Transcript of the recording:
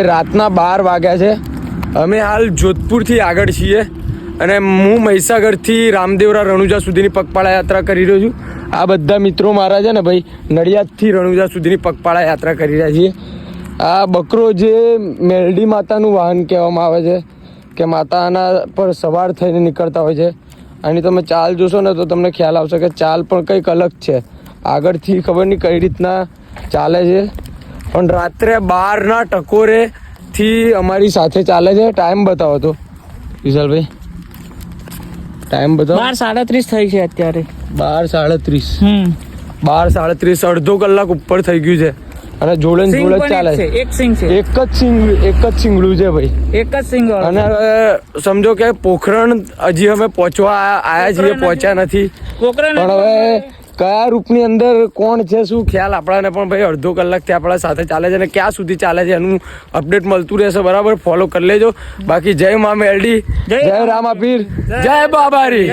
રાતના 12 વાગ્યા છે. અમે હાલ જોધપુરથી આગળ છીએ અને હું મહીસાગરથી રામદેવરા રણુજા સુધીની પગપાળા યાત્રા કરી રહ્યો છું. આ બધા મિત્રો મારા છે ને ભાઈ નડિયાદથી રણુજા સુધીની પગપાળા યાત્રા કરી રહ્યા છીએ. આ બકરો જે મેલડી માતાનું વાહન કહેવામાં આવે છે કે માતાના પર સવાર થઈને નીકળતા હોય છે. અને તમે ચાલ જોશો ને તો તમને ખ્યાલ આવશે કે ચાલ પણ કંઈક અલગ છે. આગળથી ખબર નહીં કઈ રીતના ચાલે છે, પણ રાત્રે 12ના ટકોરેથી અમારી સાથે ચાલે છે. ટાઈમ બતાવો તો વિશાલભાઈ, ટાઈમ બતાવો. 12:37 થઈ છે અત્યારે. 12:37. 12:37, અડધો કલાક ઉપર થઈ ગયું છે અને જોડે જોડે ચાલે છે. એક સિંગ છે, એક જ સિંગડું છે ભાઈ, એક જ સિંગ. અને સમજો કે પોખરણ હજી અમે પહોંચવા આયા છીએ, પહોંચ્યા નથી. પણ હવે કયા રૂપની અંદર કોણ છે શું ખ્યાલ આપણાને પણ ભાઈ અડધો કલાકથી આપણા સાથે ચાલે છે અને ક્યાં સુધી ચાલે છે એનું અપડેટ મળતું રહેશે. બરાબર, ફોલો કરી લેજો. બાકી જય મા મેલડી, જય રામાપીર, જય બાબારી.